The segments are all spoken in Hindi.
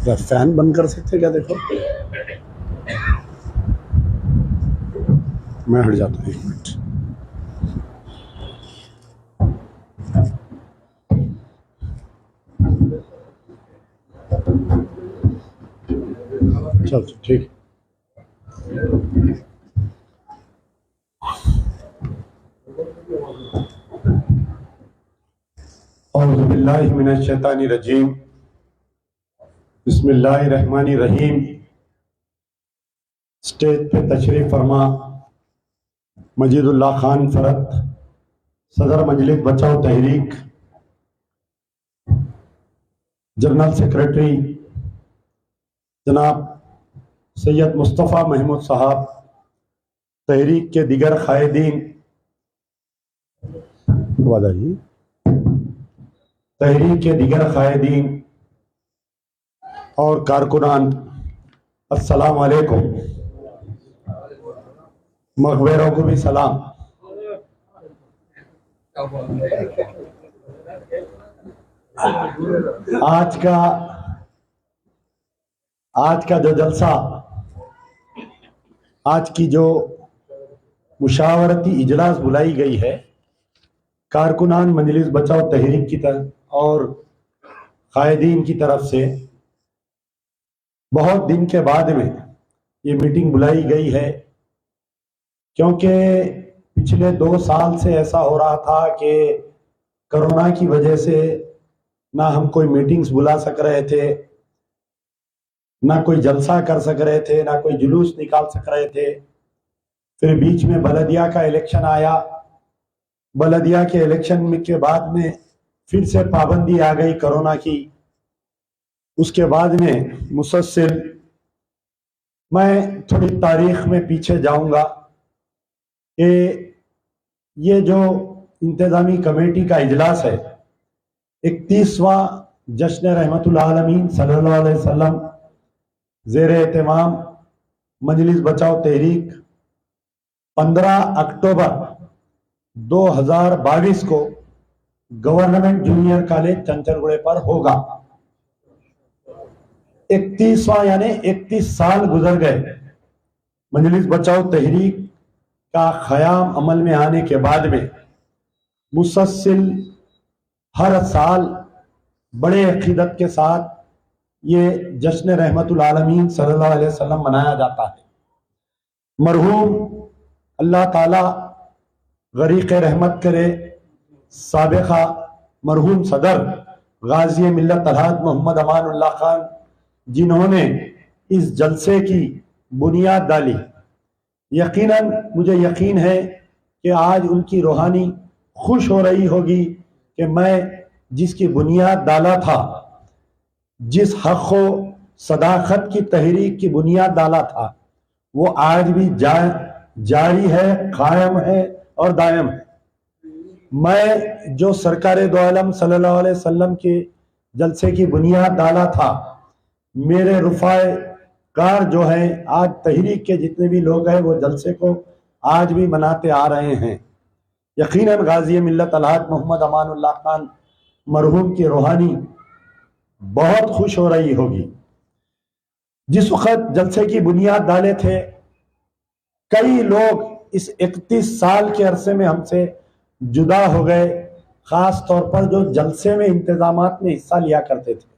क्या फैन बंद कर सकते क्या? देखो, मैं हट जाता हूँ 1 मिनट। चल ठीक। औज़ु बिल्लाहि मिनश शैतानिर रजीम। बिस्मिल्लाहिर रहमानिर रहीम। स्टेज पे तशरीफ फरमा मजीदुल्लाह खान फरत, सदर मजलिस बचाओ तहरीक, जनरल सेक्रेटरी जनाब सैयद मुस्तफ़ा महमूद साहब, तहरीक के दिगर कायदीन, तहरीक के दिगर कायदीन और कारकुनान, अस्सलाम वालेकुम। मखबरों को भी सलाम। आज का जो जलसा, आज की जो मुशावरती इजलास बुलाई गई है कारकुनान मजलिस बचाओ तहरीक की तरफ और कायदीन की तरफ से, बहुत दिन के बाद में ये मीटिंग बुलाई गई है, क्योंकि पिछले 2 साल से ऐसा हो रहा था कि कोरोना की वजह से ना हम कोई मीटिंग्स बुला सक रहे थे, ना कोई जलसा कर सक रहे थे, ना कोई जुलूस निकाल सक रहे थे। फिर बीच में बलदिया का इलेक्शन आया। बलदिया के इलेक्शन के बाद में फिर से पाबंदी आ गई कोरोना की। उसके बाद में मुसलसल मैं थोड़ी तारीख में पीछे जाऊंगा कि ये जो इंतजामी कमेटी का इजलास है, 31वां जश्न रहमतुल आलमीन सल्लल्लाहु अलैहि वसल्लम ज़ेर एहतमाम मजलिस बचाओ तहरीक 15 अक्टूबर 2022 को गवर्नमेंट जूनियर कॉलेज चंचलगुड़े पर होगा। 31वां यानी 31 साल गुजर गए मजलिस बचाओ तहरीक का क़याम अमल में आने के बाद में। मुसलसल हर साल बड़े अकीदत के साथ ये जश्न रहमतुल आलमीन सल्लल्लाहु अलैहि वसल्लम मनाया जाता है। मरहूम अल्लाह ताला गरीक़ रहमत करे साबिक़ा मरहूम सदर गाज़ी मिल्लत अलहाज मोहम्मद अमानुल्लाह खान, जिन्होंने इस जलसे की बुनियाद डाली, यकीनन मुझे यकीन है कि आज उनकी रूहानी खुश हो रही होगी कि मैं जिसकी बुनियाद डाला था, जिस हक़ व सदाकत की तहरीक की बुनियाद डाला था, वो आज भी जारी है, कायम है और दायम है। मैं जो सरकार दो आलम सल्लल्लाहु अलैहि वसल्लम के जलसे की बुनियाद डाला था, मेरे रुफ़ाए कार जो है, आज तहरीक के जितने भी लोग हैं वो जलसे को आज भी मनाते आ रहे हैं। यकीनन गाज़ी मिल्लत अलहाज मोहम्मद अमानुल्लाह खान मरहूम की रूहानी बहुत खुश हो रही होगी। जिस वक्त जलसे की बुनियाद डाले थे, कई लोग इस 31 साल के अरसे में हमसे जुदा हो गए, खास तौर पर जो जलसे में इंतजामात में हिस्सा लिया करते थे।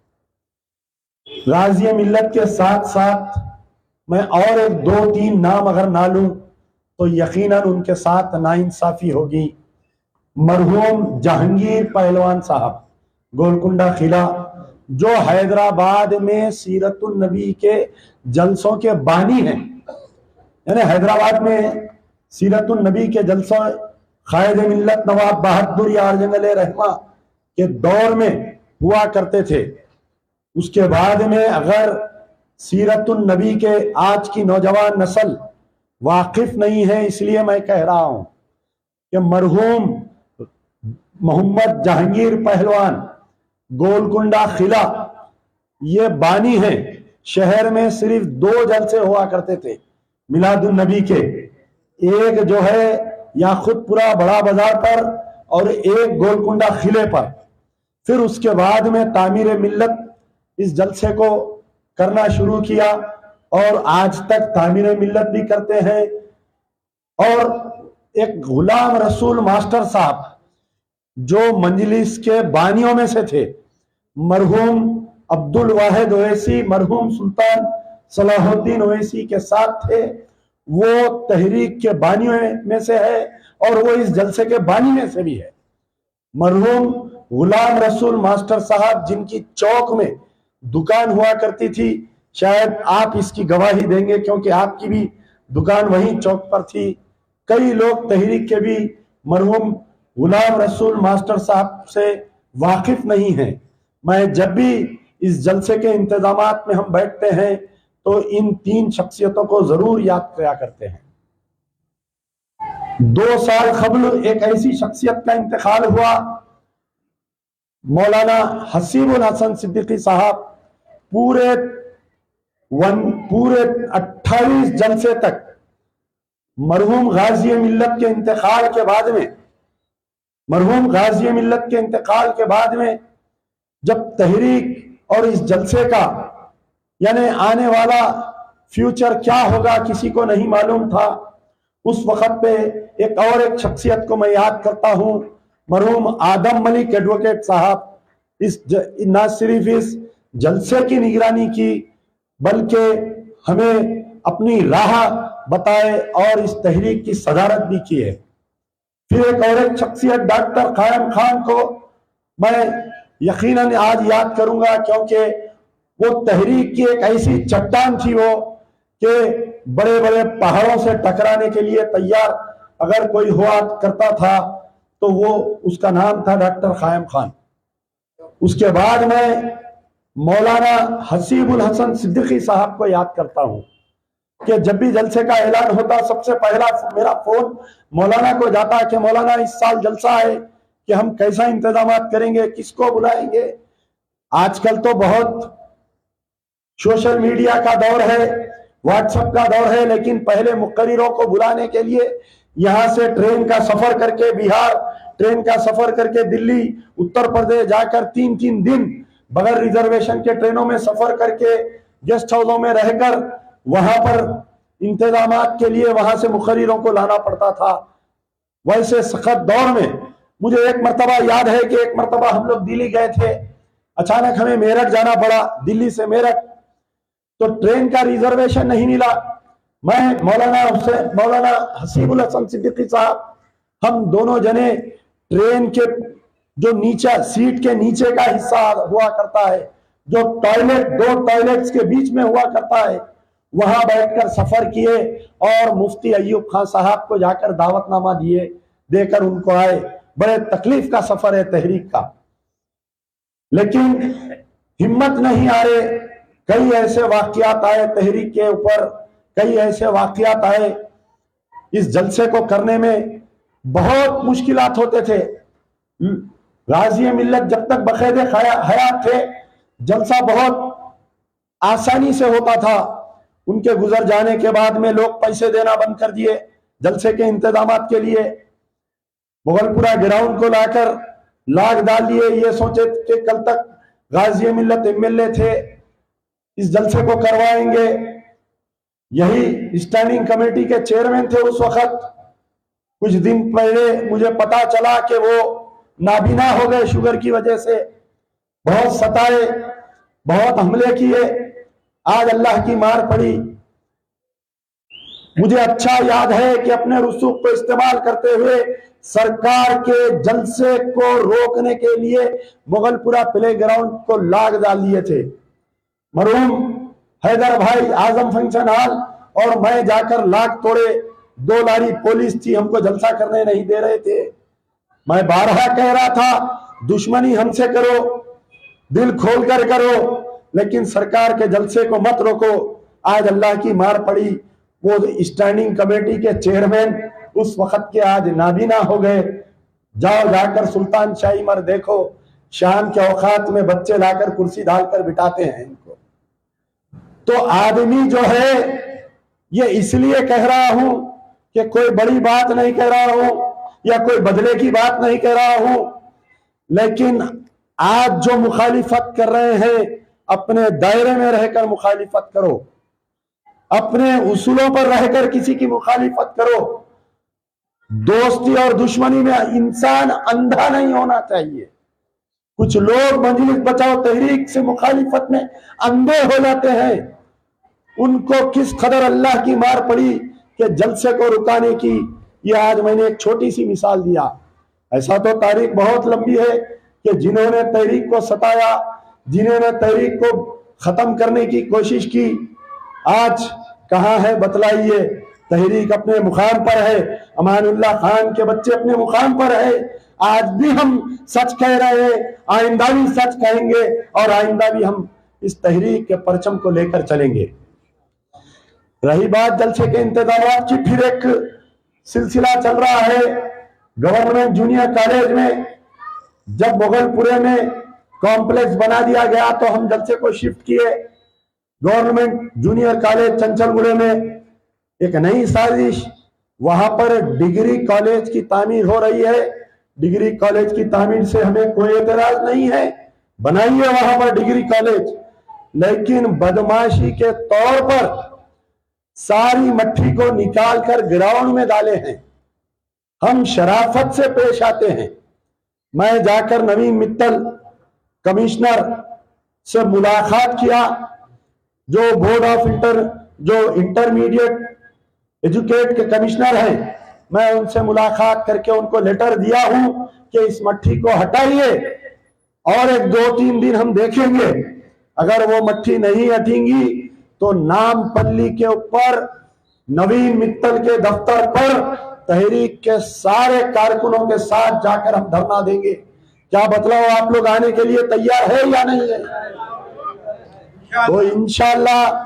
गाज़ी मिल्लत के साथ साथ मैं और 1-2-3 नाम अगर ना लूं तो यकीनन उनके साथ नाइंसाफी होगी। मरहूम जहांगीर पहलवान साहब गोलकुंडा किला, जो हैदराबाद में सीरतुन नबी के जलसों के बानी हैं, यानी हैदराबाद में सीरतुन नबी के जलसों कायद मिल्लत नवाब बहादुर यार जंगले रहमा के दौर में हुआ करते थे। उसके बाद में अगर सीरतुन नबी के आज की नौजवान नस्ल वाकिफ नहीं है, इसलिए मैं कह रहा हूं कि मरहूम मोहम्मद जहांगीर पहलवान गोलकुंडा किला ये बानी हैं। शहर में सिर्फ 2 जलसे हुआ करते थे मिलादुन नबी के। एक जो है या खुदपुरा बड़ा बाजार पर और एक गोलकुंडा किले पर। फिर उसके बाद में तामीर मिल्लत इस जलसे को करना शुरू किया और आज तक तामीर मिल्लत भी करते हैं। और एक गुलाम रसूल मास्टर साहब जो मजलिस के बानियों में से थे, मरहूम अब्दुल वाहिद ओवैसी, मरहूम सुल्तान सलाहुद्दीन ओवैसी के साथ थे, वो तहरीक के बानियों में से है और वो इस जलसे के बानी में से भी है। मरहूम गुलाम रसूल मास्टर साहब जिनकी चौक में दुकान हुआ करती थी, शायद आप इसकी गवाही देंगे क्योंकि आपकी भी दुकान वहीं चौक पर थी। कई लोग तहरीक के भी मरहूम गुलाम रसूल मास्टर साहब से वाकिफ नहीं हैं। मैं जब भी इस जलसे के इंतजामात में हम बैठते हैं तो इन तीन शख्सियतों को जरूर याद किया करते हैं। 2 साल कबल एक ऐसी शख्सियत का इंतकाल हुआ, मौलाना हसीबुल हसन सिद्दीकी साहब पूरे 28 जलसे तक मरहूम गाजी मिल्लत के इंतकाल के बाद में जब तहरीक और इस जलसे का यानी आने वाला फ्यूचर क्या होगा किसी को नहीं मालूम था, उस वक्त पे एक शख्सियत को मैं याद करता हूं, मरहूम आदम मलिक एडवोकेट साहब। न सिर्फ इस जलसे की निगरानी की बल्कि हमें अपनी राह बताए और इस तहरीक की सदारत भी की है। फिर एक शख्सियत डॉक्टर कायम खान को मैं यकीनन आज याद करूंगा क्योंकि वो तहरीक की एक ऐसी चट्टान थी वो कि बड़े बड़े पहाड़ों से टकराने के लिए तैयार अगर कोई हुआ करता था तो वो उसका नाम था डॉक्टर कायम खान। उसके बाद मैं मौलाना हसीबुल हसन सिद्दीकी साहब को याद करता हूं कि जब भी जलसे का ऐलान होता सबसे पहला मेरा फोन मौलाना को जाता कि मौलाना इस साल जलसा है कि हम कैसा इंतजामात करेंगे, किसको बुलाएंगे। आजकल तो बहुत सोशल मीडिया का दौर है, व्हाट्सएप का दौर है, लेकिन पहले मुकर्रिरों को बुलाने के लिए यहां से ट्रेन का सफर करके बिहार, ट्रेन का सफर करके दिल्ली, उत्तर प्रदेश जाकर 3-3 दिन बगैर रिजर्वेशन के ट्रेनों में सफर करके गेस्ट हाउसों में रहकर वहां पर इंतजामात के लिए वहां से मुकर्रिरों को लाना पड़ता था। वैसे सख्त दौर में मुझे एक मरतबा याद है कि एक मरतबा हम लोग दिल्ली गए थे, अचानक हमें मेरठ जाना पड़ा, दिल्ली से मेरठ, तो ट्रेन का रिजर्वेशन नहीं मिला। मैं मौलाना हसीबुल हसन सिद्दीकी साहब, हम दोनों जने ट्रेन के जो नीचे सीट के नीचे का हिस्सा हुआ करता है, जो टॉयलेट 2 टॉयलेट्स के बीच में हुआ करता है, वहां बैठकर सफर किए और मुफ्ती अय्यूब खान साहब को जाकर दावतनामा देकर उनको आए। बड़े तकलीफ का सफर है तहरीक का, लेकिन हिम्मत नहीं आ रहे। कई ऐसे वाकयात आए तहरीक के ऊपर, कई ऐसे वाकयात आए, इस जलसे को करने में बहुत मुश्किलात होते थे। गाजी मिल्लत जब तक बकायदे हयात थे जलसा बहुत आसानी से होता था। उनके गुजर जाने के बाद में लोग पैसे देना बंद कर दिए जलसे के इंतजामात के लिए। मुगलपुरा ग्राउंड को लाकर लाग डाल दिए, ये सोचे कि कल तक गाजी मिल्लत एमएलए थे, इस जलसे को करवाएंगे। यही स्टैंडिंग कमेटी के चेयरमैन थे उस वक्त। कुछ दिन पहले मुझे पता चला कि वो नाबीना हो गए शुगर की वजह से, बहुत सताए, बहुत हमले किए, आज अल्लाह की मार पड़ी। मुझे अच्छा याद है कि अपने रसूख को इस्तेमाल करते हुए सरकार के जलसे को रोकने के लिए मुगलपुरा प्ले ग्राउंड को लाग डाल दिए थे। मरहूम हैदर भाई आजम फंक्शन हॉल और मैं जाकर लाग तोड़े। 2 लारी पुलिस थी, हमको जलसा करने नहीं दे रहे थे। मैं बारहा कह रहा था दुश्मनी हमसे करो, दिल खोलकर करो, लेकिन सरकार के जलसे को मत रोको। आज अल्लाह की मार पड़ी। वो स्टैंडिंग कमेटी के चेयरमैन उस वक्त के आज नाबीना हो गए। जाओ जाकर सुल्तान शाही मर देखो, शाम के औकात में बच्चे लाकर कुर्सी डालकर बिठाते हैं इनको। तो आदमी जो है, ये इसलिए कह रहा हूं कि कोई बड़ी बात नहीं कह रहा हूं या कोई बदले की बात नहीं कह रहा हूं, लेकिन आज जो मुखालिफत कर रहे हैं अपने दायरे में रहकर मुखालिफत करो, अपने उसूलों पर रहकर किसी की मुखालिफत करो। दोस्ती और दुश्मनी में इंसान अंधा नहीं होना चाहिए। कुछ लोग मजलिस बचाओ तहरीक से मुखालिफत में अंधे हो जाते हैं। उनको किस कदर अल्लाह की मार पड़ी कि जलसे को रुकाने की। ये आज मैंने एक छोटी सी मिसाल दिया, ऐसा तो तारीख बहुत लंबी है कि जिन्होंने तहरीक को सताया, जिन्होंने तहरीक को खत्म करने की कोशिश की, आज कहां है बतलाइए। तहरीक अपने मुकाम पर है, अमानुल्लाह खान के बच्चे अपने मुकाम पर है। आज भी हम सच कह रहे हैं, आइंदा भी सच कहेंगे और आइंदा भी हम इस तहरीक के परचम को लेकर चलेंगे। रही बात जलसे के इंतजाम की, फिर एक सिलसिला चल रहा है। गवर्नमेंट जूनियर कॉलेज में जब मुगलपुरे में कॉम्प्लेक्स बना दिया गया तो हम जलसे को शिफ्ट किए गवर्नमेंट जूनियर कॉलेज चंचलगुड़े में। एक नई साजिश, वहां पर डिग्री कॉलेज की तामीर हो रही है। डिग्री कॉलेज की तामीर से हमें कोई एतराज नहीं है, बनाइए वहां पर डिग्री कॉलेज, लेकिन बदमाशी के तौर पर सारी मट्टी को निकालकर ग्राउंड में डाले हैं। हम शराफत से पेश आते हैं। मैं जाकर नवीन मित्तल कमिश्नर से मुलाकात किया, जो बोर्ड ऑफ जो इंटरमीडिएट एजुकेट के कमिश्नर हैं। मैं उनसे मुलाकात करके उनको लेटर दिया हूं कि इस मट्टी को हटाइए और एक 2-3 दिन हम देखेंगे। अगर वो मट्टी नहीं हटेंगी तो नामपल्ली के ऊपर नवीन मित्तल के दफ्तर पर तहरीक के सारे कारकुनों के साथ जाकर हम धरना देंगे। क्या बतलाओ, आप लोग आने के लिए तैयार है या नहीं है? तो इंशाल्लाह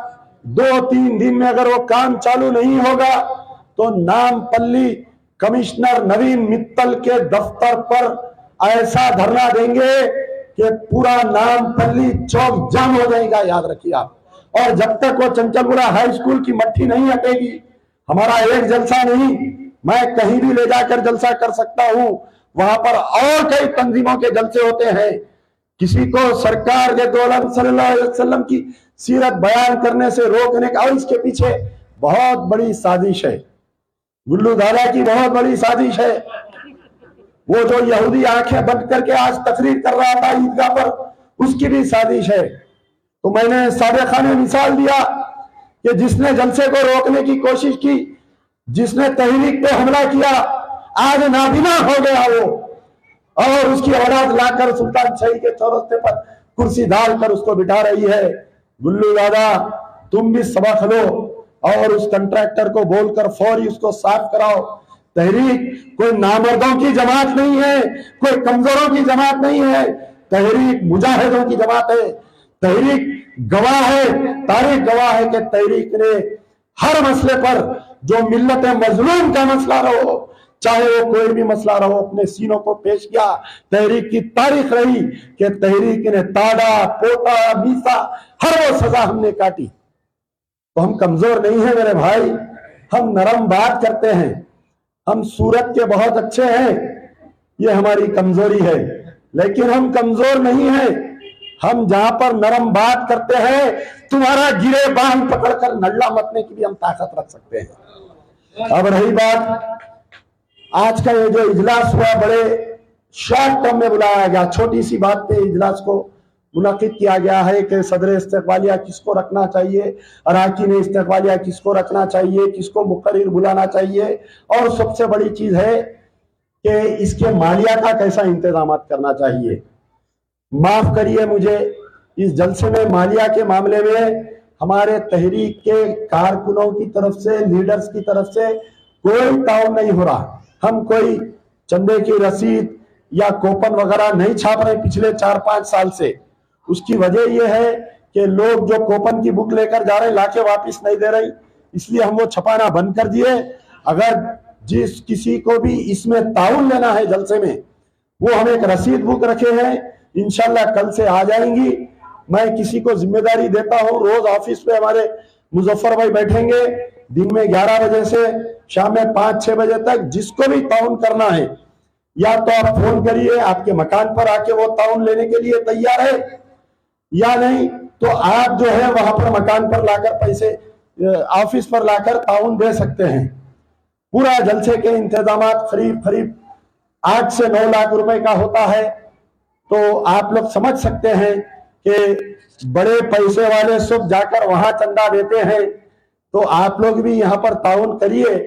2-3 दिन में अगर वो काम चालू नहीं होगा तो नामपल्ली कमिश्नर नवीन मित्तल के दफ्तर पर ऐसा धरना देंगे कि पूरा नामपल्ली चौक जाम हो जाएगा, याद रखिए आप। और जब तक वो चंचलगुड़ा हाई स्कूल की मट्टी नहीं हटेगी, हमारा एक जलसा नहीं, मैं कहीं भी ले जाकर जलसा कर सकता हूं। वहां पर और कई तंजीमों के जलसे होते हैं। किसी को सरकार के दौरान सल्लल्लाहु अलैहि वसल्लम की सीरत बयान करने से रोकने का, और इसके पीछे बहुत बड़ी साजिश है। गुल्लू दादा की बहुत बड़ी साजिश है। वो जो यहूदी आंखें बंद करके आज तकरीर कर रहा था ईदगाह पर, उसकी भी साजिश है। तो मैंने साबिक़ा में मिसाल दिया कि जिसने जलसे को रोकने की कोशिश की, जिसने तहरीक पे हमला किया, आज नाबीना हो गया वो, और उसकी औलाद लाकर सुल्तान शाही के चौरस्ते पर कुर्सी डालकर उसको बिठा रही है। गुल्लू दादा, तुम भी सबक लो और उस कंट्रैक्टर को बोलकर फौरी उसको साफ कराओ। तहरीक कोई नामर्दों की जमात नहीं है, कोई कमजोरों की जमात नहीं है। तहरीक मुजाहिदों की जमात है। तहरीक गवाह है, तारीख गवाह है कि तहरीक ने हर मसले पर, जो मिल्लत मजलूम का मसला रहो, चाहे वो कोई भी मसला रहो, अपने सीनों को पेश किया। तहरीक की तारीख रही कि तहरीक ने ताड़ा, पोटा, बीसा, हर वो सजा हमने काटी। तो हम कमजोर नहीं है मेरे भाई, हम नरम बात करते हैं, हम सूरत के बहुत अच्छे हैं, ये हमारी कमजोरी है। लेकिन हम कमजोर नहीं है, हम जहां पर नरम बात करते हैं, तुम्हारा गिरे बांध पकड़कर नल्ला मतने की भी हम ताकत रख सकते हैं। अब रही बात, आज का ये जो इजलास हुआ, बड़े शॉर्ट टर्म में बुलाया गया, छोटी सी बात पे इजलास को मुनक़िद किया गया है कि सदर इस्तक़बालिया किसको रखना चाहिए, अराकीन इस्तक़बालिया किसको रखना चाहिए, किसको मुक़र्रिर बुलाना चाहिए, और सबसे बड़ी चीज है कि इसके मालिया का कैसा इंतजाम करना चाहिए। माफ करिए मुझे, इस जलसे में मालिया के मामले में हमारे तहरीक के कारकुनों की तरफ से, लीडर्स की तरफ से कोई ताउन नहीं हो रहा। हम कोई चंदे की रसीद या कूपन वगैरह नहीं छाप रहे पिछले 4-5 साल से। उसकी वजह यह है कि लोग जो कूपन की बुक लेकर जा रहे हैं, लाके वापस नहीं दे रही, इसलिए हम वो छपाना बंद कर दिए। अगर जिस किसी को भी इसमें ताउन लेना है जलसे में, वो हम एक रसीद बुक रखे हैं, इंशाल्लाह कल से आ जाएंगी। मैं किसी को जिम्मेदारी देता हूं, रोज ऑफिस पे हमारे मुजफ्फर भाई बैठेंगे, दिन में 11 बजे से शाम में 5-6 बजे तक जिसको भी ताउन करना है, या तो आप फोन करिए, आपके मकान पर आके वो ताउन लेने के लिए तैयार है, या नहीं तो आप जो है वहां पर मकान पर लाकर पैसे ऑफिस पर लाकर ताउन दे सकते हैं। पूरा जलसे के इंतजाम करीब 8 से 9 लाख रुपए का होता है। तो आप लोग समझ सकते हैं कि बड़े पैसे वाले सब जाकर वहां चंदा देते हैं, तो आप लोग भी यहाँ पर ताउन करिए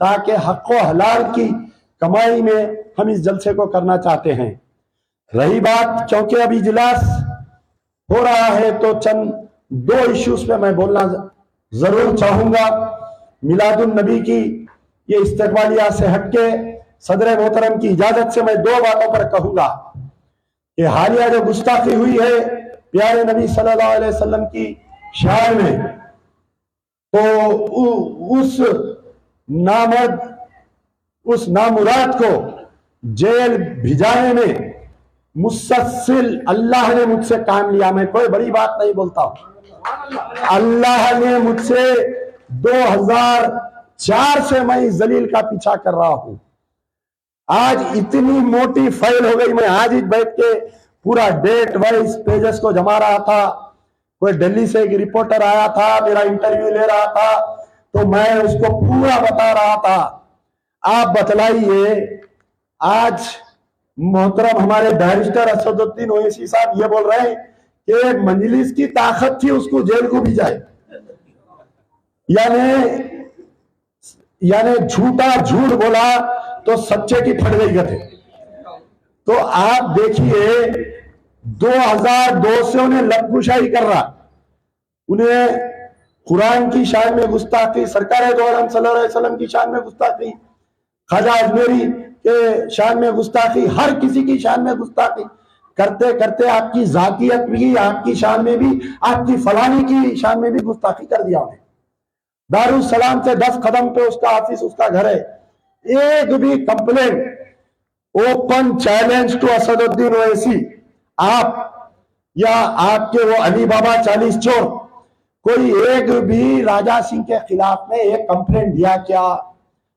ताकि हक व हलाल की कमाई में हम इस जलसे को करना चाहते हैं। रही बात, क्योंकि अभी इजलास हो रहा है तो चंद 2 इश्यूज पे मैं बोलना जरूर चाहूंगा। मिलादुन नबी की ये इस्तकबालिया से हटके सदर मोहतरम की इजाजत से मैं 2 बातों पर कहूंगा कि हालिया जो गुस्ताखी हुई है प्यारे नबी सल्लल्लाहु अलैहि वसल्लम की शान में, तो उस नामर्द, उस नामुराद को जेल भिजाने में मुसलसल अल्लाह ने मुझसे काम लिया। मैं कोई बड़ी बात नहीं बोलता हूं, अल्लाह ने मुझसे 2004 से मैं इस जलील का पीछा कर रहा हूं। आज इतनी मोटी फाइल हो गई, मैं आज ही बैठ के पूरा डेट वाइज पेजेस को जमा रहा था। कोई दिल्ली से एक रिपोर्टर आया था, मेरा इंटरव्यू ले रहा था, तो मैं उसको पूरा बता रहा था। आप बतलाइए, आज मोहतरम हमारे बैरिस्टर असदुद्दीन ओवैसी साहब ये बोल रहे हैं कि मजलिस की ताकत थी उसको जेल को भी जाए, यानी झूठा झूठ बोला तो सच्चे की फट गई गथे। तो आप देखिए 2002 से उन्हें लबकुशाई कर रहा, उन्हें कुरान की शान में गुस्ताखी, सरकार दो आलम सल्लल्लाहु अलैहि वसल्लम की शान में गुस्ताखी, ख्वाजा अजमेरी के शान में गुस्ताखी, हर किसी की शान में गुस्ताखी करते करते आपकी जातियत भी, आपकी शान में भी, आपकी फलानी की शान में भी गुस्ताखी कर दिया उन्हें। दारुल सलाम से 10 कदम पे उसका ऑफिस, उसका घर है। एक भी complaint, open challenge to Asaduddin Owaisi, आप या आपके वो अली बाबा 40 चोर, कोई एक भी राजा सिंह के खिलाफ में एक कंप्लेंट दिया क्या?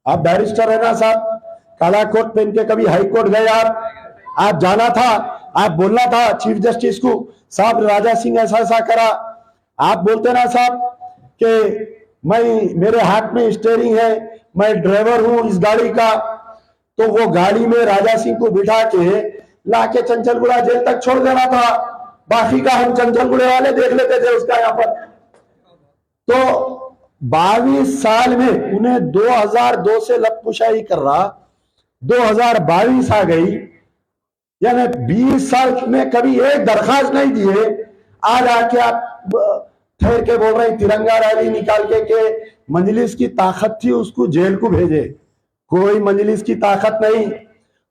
आप बैरिस्टर है ना साहब, काला कोट पहन के कभी हाई कोर्ट गए आप जाना था, आप बोलना था चीफ जस्टिस को, साहब राजा सिंह ऐसा ऐसा करा। आप बोलते ना साहब कि मेरे हाथ में स्टीयरिंग है, मैं ड्राइवर हूं इस गाड़ी का, तो वो गाड़ी में राजा सिंह को बिठा के लाके चंचलगुड़ा जेल तक छोड़ देना था। बाकी का हम चंचलगुड़े वाले देख लेते थे उसका यहाँ पर। तो 22 साल में उन्हें 2002 से लबकुशाई कर रहा, 2022 आ गई, यानी 20 साल में कभी एक दरखास्त नहीं दिए। आज आके आप ठहर के बोल रहे हैं तिरंगा रैली निकाल के मजलिस की ताकत थी उसको जेल को भेजे। कोई मजलिस की ताकत नहीं,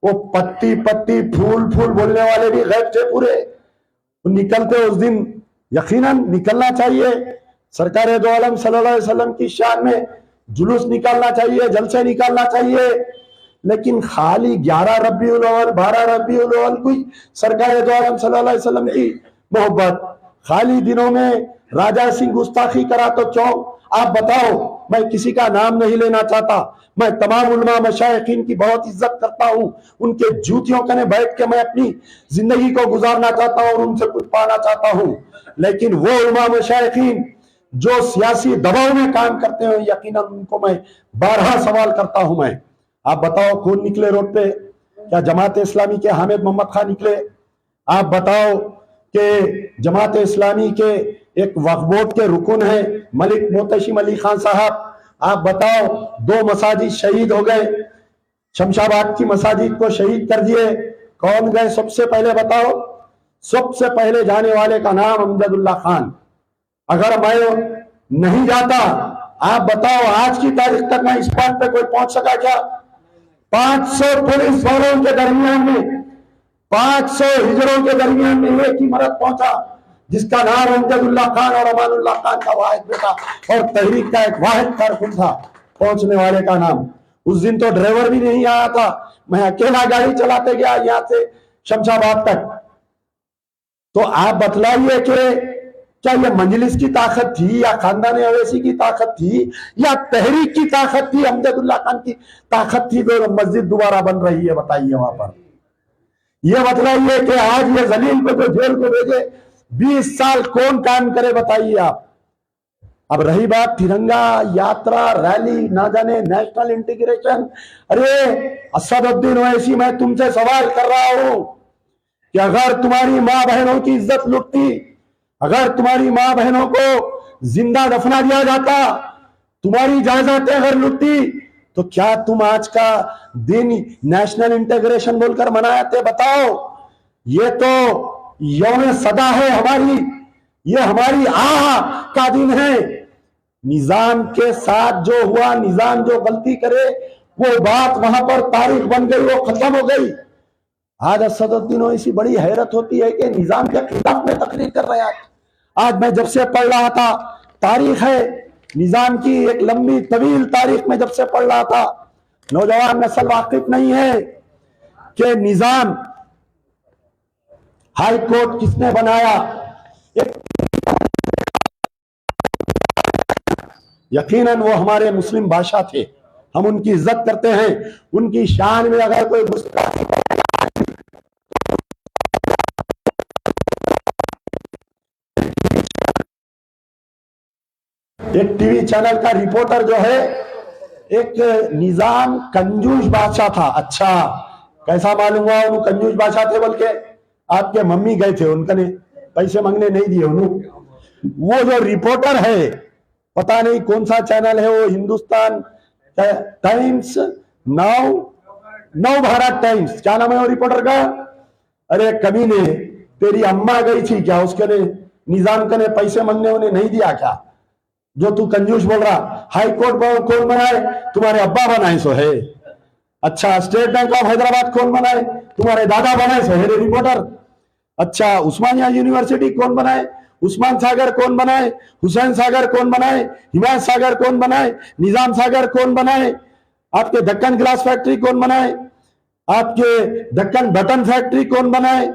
वो पत्ती पत्ती फूल फूल बोलने वाले भी गैब थे पूरे, निकलते उस दिन यकीनन निकलना चाहिए। सरकार दो आलम सल्लल्लाहु अलैहि वसल्लम की शान में जुलूस निकालना चाहिए, जलसे निकालना चाहिए, लेकिन खाली 11 रबीउल अव्वल 12 रबीउल अव्वल कोई सरकार दो आलम सल्लल्लाहु अलैहि वसल्लम की मोहब्बत, खाली दिनों में राजा सिंह गुस्ताखी करा तो क्यों? आप बताओ। मैं किसी का नाम नहीं लेना चाहता, मैं तमाम उलमा मशाइखीन की बहुत इज्जत करता हूं, उनके जूतियों कने बैठ के मैं अपनी जिंदगी को गुजारना चाहता हूं और उनसे कुछ पाना चाहता हूं, लेकिन वो उलमा मशाइखीन जो सियासी दबाव में काम करते हैं, यकीनन उनको मैं 12 सवाल करता हूं। मैं, आप बताओ कौन निकले रोड पे? क्या जमात इस्लामी के हामिद मोहम्मद खान निकले? आप बताओ कि जमात इस्लामी के एक वक्फ बोर्ड के रुकन है मलिक मोहतशिम अली खान साहब, आप बताओ 2 मसाजिद शहीद हो गए, शमशाबाद की मसाजिद को शहीद कर दिए। कौन गए सबसे पहले बताओ? सबसे पहले जाने वाले का नाम अमजदुल्ला खान। अगर मैं नहीं जाता, आप बताओ आज की तारीख तक मैं इस बात पे कोई पहुंच सका क्या? 500 पुलिस वालों के दरमियान में, 500 हिजरों के दरमियान में एक ही मर्द पहुंचा जिसका नाम अमजदुल्ला खान और अमानुल्लाह खान का वाहिद बेटा और तहरीक का एक वाहिद कारकुन था। पहुंचने वाले का नाम, उस दिन तो ड्राइवर भी नहीं आया था, मैं अकेला गाड़ी चलाते गया यहां से शमशाबाद तक। तो आप बतलाइए कि क्या ये मजलिस की ताकत थी या खानदान अवैसी की ताकत थी या तहरीक की ताकत थी, अमजदुल्ला खान की ताकत थी जो मस्जिद दोबारा बन रही है? बताइए वहां पर। ये बताइए कि आज ये जलील को जो जेल को भेजे 20 साल कौन काम करे? बताइए आप। अब रही बात तिरंगा यात्रा रैली, ना जाने नेशनल इंटीग्रेशन, अरे असदुद्दीन ओवैसी, मैं तुमसे सवाल कर रहा हूं कि अगर तुम्हारी मां बहनों की इज्जत लुटती, अगर तुम्हारी मां बहनों को जिंदा दफना दिया जाता, तुम्हारी जायदादें अगर लुटती, तो क्या तुम आज का दिन नेशनल इंटीग्रेशन बोलकर मनाते? बताओ। ये तो यौम सदा है हमारी, ये हमारी आह का दिन है। निजाम के साथ जो हुआ, निजाम जो गलती करे वो बात वहां पर तारीख बन गई, वो खत्म हो गई। आज असदुद्दीन ओवैसी बड़ी हैरत होती है कि निजाम के खिलाफ में तकरीर कर रहे हैं। आज मैं जब से पढ़ रहा था, तारीख है निजाम की एक लंबी तवील तारीख में जब से पढ़ रहा था, नौजवान नस्ल वाकिफ नहीं है कि निजाम हाई कोर्ट किसने बनाया। यकीनन वो हमारे मुस्लिम बादशाह थे, हम उनकी इज्जत करते हैं। उनकी शान में अगर कोई गुस्ताखी, एक टीवी चैनल का रिपोर्टर जो है, एक निजाम कंजूस बादशाह था। अच्छा, कैसा मालूम हुआ वो कंजूस बादशाह थे? बोल के आपके मम्मी गए थे, उनका ने पैसे मांगने नहीं दिए उन्होंने। वो जो रिपोर्टर है, पता नहीं कौन सा चैनल है वो, हिंदुस्तान टाइम्स, नव भारत टाइम्स, क्या नाम है वो रिपोर्टर का? अरे कमीने, तेरी अम्मा गई थी क्या उसके ने निजाम के ने पैसे मांगने, उन्हें नहीं दिया क्या? जो तू कंजूस बोल रहा, हाई कोर्ट कौन बनाए? तुम्हारे अब्बा बनाए सो है। अच्छा, स्टेट बैंक ऑफ हैदराबाद कौन बनाए? तुम्हारे दादा बनाए सो है रिपोर्टर। अच्छा, उस्मानिया यूनिवर्सिटी कौन बनाए? उस्मान सागर कौन बनाए? हुसैन सागर कौन बनाए? हिमायत सागर कौन बनाए? निजाम सागर कौन बनाए? आपके दक्कन ग्लास फैक्ट्री कौन बनाए? आपके दक्कन बटन फैक्ट्री कौन बनाए?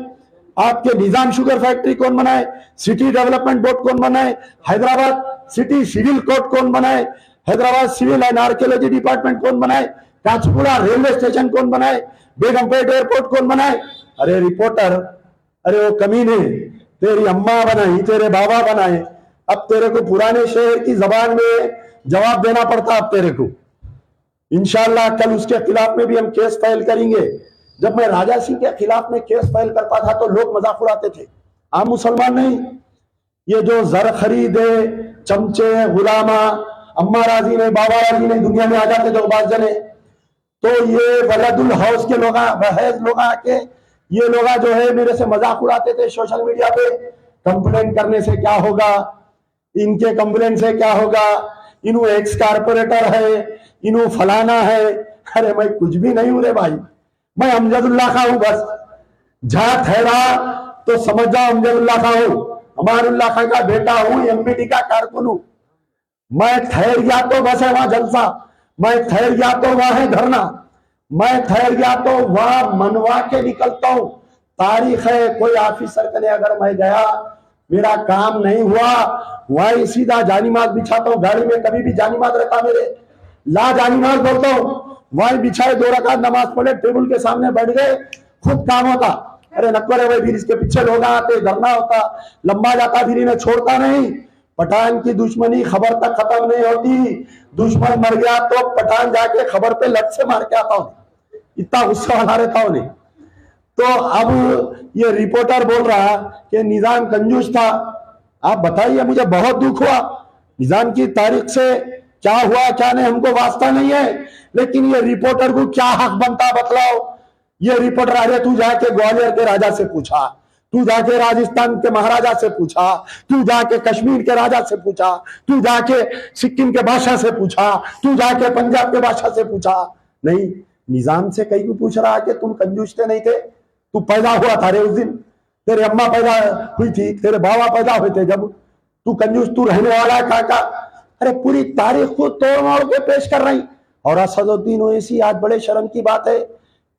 आपके निजाम शुगर फैक्ट्री कौन बनाए? सिटी डेवलपमेंट बोर्ड कौन बनाए? हैदराबाद सिटी सिविल कोर्ट कौन बनाए? Hyderabad civil and archaeology department कौन बनाए? काचपुरा रेलवे स्टेशन कौन बनाए? बेगमपेट एयरपोर्ट कौन बनाए? अरे रिपोर्टर, अरे वो कमीने, तेरी अम्मा बनाई, तेरे बाबा बनाए, अब तेरे को पुराने शहर की जबान में जवाब देना पड़ता। अब तेरे को इंशाअल्लाह कल उसके खिलाफ में भी हम केस फाइल करेंगे। जब मैं राजा सिंह के खिलाफ में केस फाइल करता था तो लोग मजाक उड़ाते थे, आम मुसलमान नहीं। ये जो जर खरीदे, चमचे, गुलामा, अम्मा राजी ने, बाबा राजी ने दुनिया में आ जाते जो बात जने, तो ये वलदुल हाउस के लोग आके ये लोग जो है मेरे से मजाक उड़ाते थे सोशल मीडिया पे। कंप्लेन करने से क्या होगा, इनके कंप्लेन से क्या होगा, इन्हू एक्स कारपोरेटर है, इन्हू फलाना है। अरे मैं कुछ भी नहीं हूं रे भाई, मैं अमजदुल्ला खां हूं बस। जहां ठहरा तो समझ जाओ अमजदुल्ला खां हूं, अमानुल्लाह खां का बेटा हूं, एमपीटी का कारकुन हूं। मैं ठहर गया तो बस है वहां जलसा, मैं ठहर गया तो वहां है धरना, मैं ठहर गया तो वहां मनवा के निकलता हूं। तारीख है, कोई ऑफिसर कने अगर मैं गया, मेरा काम नहीं हुआ, वहीं सीधा जानीमाज बिछाता हूं। गाड़ी में कभी भी जानीमाज रहता मेरे, ला जानीमाज बोलता हूं, वहीं बिछाए 2 रकात नमाज पढ़े, टेबल के सामने बैठ गए, खुद काम होता। अरे नक्कर है भाई, फिर इसके पीछे लोग आते, धरना होता, लंबा जाता, फिर इन्हें छोड़ता नहीं। पठान की दुश्मनी खबर तक खत्म नहीं होती, दुश्मन मर गया तो पठान जाके खबर पे लट से मार के आता हूं, इतना गुस्सा वाला रहता हूं। तो अब ये रिपोर्टर बोल रहा कि निजाम कंजूस था। आप बताइए, मुझे बहुत दुख हुआ। निजाम की तारीख से क्या हुआ क्या नहीं हमको वास्ता नहीं है, लेकिन ये रिपोर्टर को क्या हक बनता बतलाओ। ये रिपोर्टर, अरे तू जाके ग्वालियर के राजा से पूछा, तू जाके राजस्थान के महाराजा से पूछा, तू जाके कश्मीर के राजा से पूछा, तू जाके सिक्किम के बादशाह से पूछा, तू जाके पंजाब के बादशाह से पूछा। नहीं, निजाम से कहीं को पूछ रहा कि तुम कंजूस थे नहीं थे? तू पैदा हुआ था रे उस दिन, तेरे अम्मा पैदा हुई थी, तेरे बाबा पैदा हुए थे जब, तू कंजूस तू रहने वाला है काका। अरे पूरी तारीख को तोड़ मोड़ के पेश कर रही। और असदुद्दीन ओवैसी, आज बड़े शर्म की बात है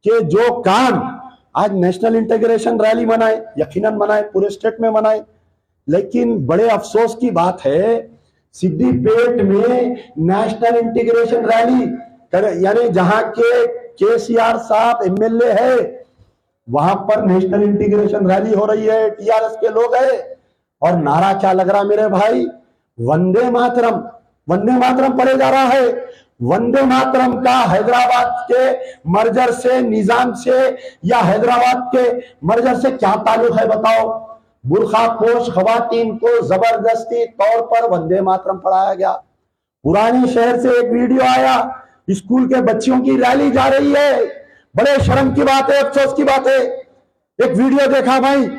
कि जो काम आज नेशनल इंटीग्रेशन रैली मनाए, यकीनन मनाए, पूरे स्टेट में मनाए, लेकिन बड़े अफसोस की बात है, सिद्दीपेट में नेशनल इंटीग्रेशन रैली यानी जहां के केसीआर साहब एमएलए है, वहां पर नेशनल इंटीग्रेशन रैली हो रही है, टीआरएस के लोग है, और नारा क्या लग रहा मेरे भाई, वंदे मातरम, वंदे मातरम पढ़े जा रहा है। वंदे मातरम का हैदराबाद के मर्जर से, निजाम से या हैदराबाद के मर्जर से क्या ताल्लुक है बताओ? बुरखापोश खवातीन को जबरदस्ती तौर पर वंदे मातरम पढ़ाया गया। पुरानी शहर से एक वीडियो आया, स्कूल के बच्चियों की रैली जा रही है, बड़े शर्म की बात है, अफसोस की बात है। एक वीडियो देखा भाई,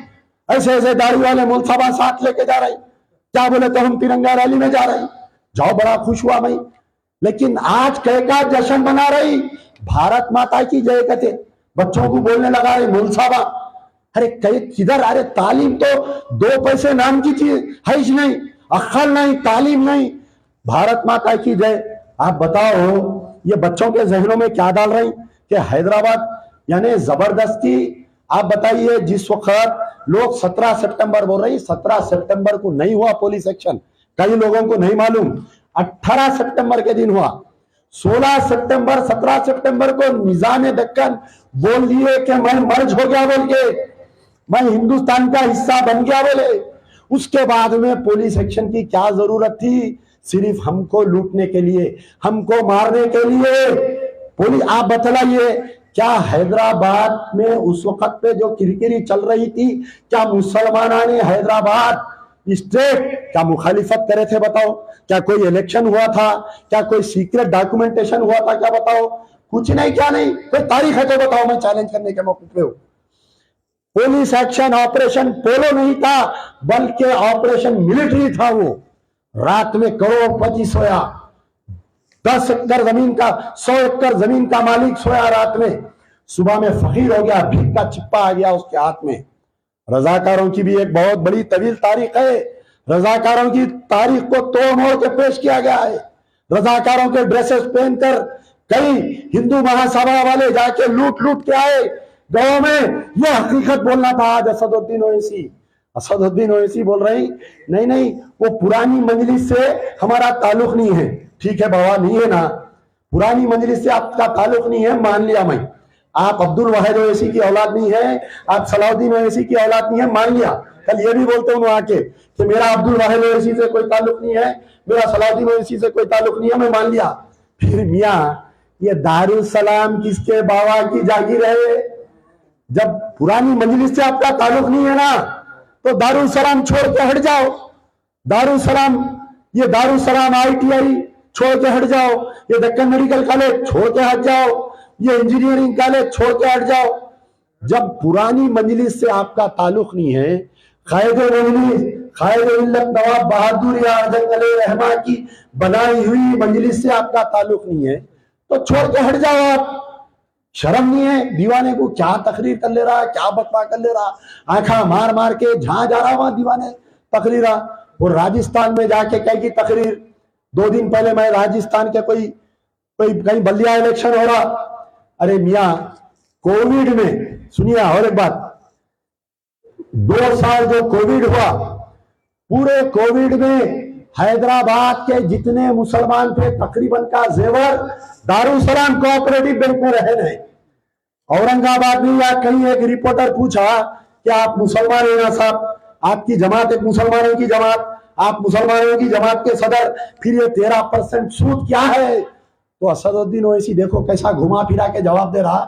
ऐसे ऐसे दाढ़ी वाले मुल्साबा साथ लेके जा रहे, क्या बोले तो हम तिरंगा रैली में जा रहे, जाओ, बड़ा खुश हुआ भाई। लेकिन आज कह का जश्न मना रही, भारत माता की जय कहते, बच्चों को बोलने लगा रही मुल्साबा। अरे कहीं किधर, अरे तालीम तो 2 पैसे नाम की चीज है ही नहीं, अक्ल नहीं, तालीम नहीं, भारत माता की जय। आप बताओ ये बच्चों के जहनों में क्या डाल रही कि हैदराबाद यानी जबरदस्ती। आप बताइए, जिस वक्त लोग 17 सितंबर बोल रही, 17 सितंबर को नहीं हुआ पुलिस एक्शन, कई लोगों को नहीं मालूम, 18 सितंबर के दिन हुआ। 16 सितंबर 17 सितंबर को निजाम दक्कन बोल दिए कि मैं मर्ज हो गया बोल के, मैं हिंदुस्तान का हिस्सा बन गया बोले। उसके बाद में पुलिस एक्शन की क्या जरूरत थी? सिर्फ हमको लूटने के लिए, हमको मारने के लिए पुलिस। आप बतलाइए, क्या हैदराबाद में उस वक्त पे जो किरकिरी चल रही थी, क्या मुसलमानों ने हैदराबाद स्टेट क्या मुखालिफत करे थे बताओ? क्या कोई इलेक्शन हुआ था? क्या कोई सीक्रेट डॉक्यूमेंटेशन हुआ था? क्या बताओ? कुछ नहीं, क्या नहीं, कोई तारीख है तो बताओ, मैं चैलेंज करने के मौके पे हूं। पुलिस एक्शन ऑपरेशन पोलो नहीं था, बल्कि ऑपरेशन मिलिट्री था। वो रात में करोड़पति सोया, 10 एकड़ जमीन का, 100 एकड़ जमीन का मालिक सोया रात में, सुबह में फकीर हो गया, भीख का चिप्पा आ गया उसके हाथ में। रजाकारों की भी एक बहुत बड़ी तवील तारीख है, रजाकारों की तारीख को तोड़ मोड़ के पेश किया गया है। रजाकारों के ड्रेसेस पहनकर कई हिंदू महासभा वाले जाके लूट लूट के आए गांव में, यह हकीकत बोलना था। आज असदुद्दीन ओवैसी बोल रही नहीं नहीं, वो पुरानी मजलिस से हमारा ताल्लुक नहीं है। ठीक है बाबा, नहीं है ना, पुरानी मजलिस से आपका ताल्लुक नहीं है, मान लिया मैं। आप अब्दुल वाहिद ओवैसी की औलाद नहीं है, आप सलाउद्दीन ओवैसी की औलाद नहीं है, मान लिया। कल ये भी बोलते हूँ आके कि मेरा अब्दुल वाहिद ओवैसी से कोई ताल्लुक नहीं है, मेरा सलाउद्दीन ओवैसी से कोई ताल्लुक नहीं है, मैं मान लिया। फिर मियाँ, ये दारुल सलाम किसके बाबा की जागीर है? जब पुरानी मजलिस से आपका ताल्लुक नहीं है ना, तो दारुल सलाम छोड़ के हट जाओ। दारुल सलाम, ये दारुल सलाम ITI छोड़ के हट जाओ, ये दक्कन मेडिकल कॉलेज छोड़ के हट जाओ, ये इंजीनियरिंग कॉलेज छोड़ के हट जाओ। जब पुरानी मजलिस से आपका ताल्लुक नहीं है, कायद मिल्लत नवाब बहादुर या जंगल रहमा की बनाई हुई मजलिस से आपका ताल्लुक नहीं है, तो छोड़ के हट जाओ। आप शर्म नहीं है? दीवाने को क्या तकरीर कर ले रहा, क्या बकवा कर ले रहा, आंखा मार मार के जहां जा रहा वहां दीवाने तकरीरा। वो राजस्थान में जाके कहीं की तकरीर, 2 दिन पहले मैं राजस्थान के कोई कहीं बल्दिया इलेक्शन हो रहा। अरे मियाँ, कोविड में सुनिए, और एक बात, 2 साल जो कोविड हुआ, पूरे कोविड में हैदराबाद के जितने मुसलमान थे तकरीबन का जेवर दारुल सलाम कोऑपरेटिव बैंक में रहे नहीं। औरंगाबाद में या कहीं एक रिपोर्टर पूछा कि आप मुसलमान हैं ना साहब, आपकी जमात एक मुसलमानों की जमात, आप मुसलमानों की जमात के सदर, फिर ये 13% सूद क्या है? तो असदुद्दीन ओवैसी देखो कैसा घुमा फिरा के जवाब दे रहा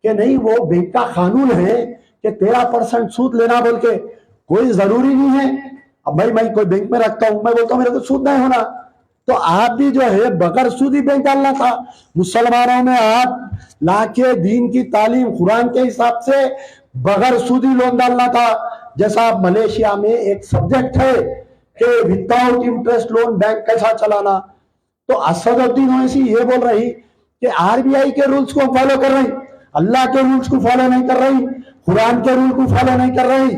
कि नहीं, वो बैंक का कानून है कि 13% सूद लेना बोल के, कोई जरूरी नहीं है। अब भाई मैं कोई बैंक में रखता हूं, मैं बोलता हूं मेरे को सूद नहीं होना, तो आप भी जो है बगैर सूदी बैंक डालना था। मुसलमानों में आप लाके दीन की तालीम कुरान के हिसाब से बगैर सूदी लोन डालना था। जैसा मलेशिया में एक सब्जेक्ट है कि विदाउट इंटरेस्ट लोन बैंक कैसा चलाना। तो असदुद्दीन ओवैसी ये बोल रही कि RBI के रूल्स को फॉलो कर रही, अल्लाह के रूल्स को फॉलो नहीं कर रही, कुरान के रूल को फॉलो नहीं कर रही।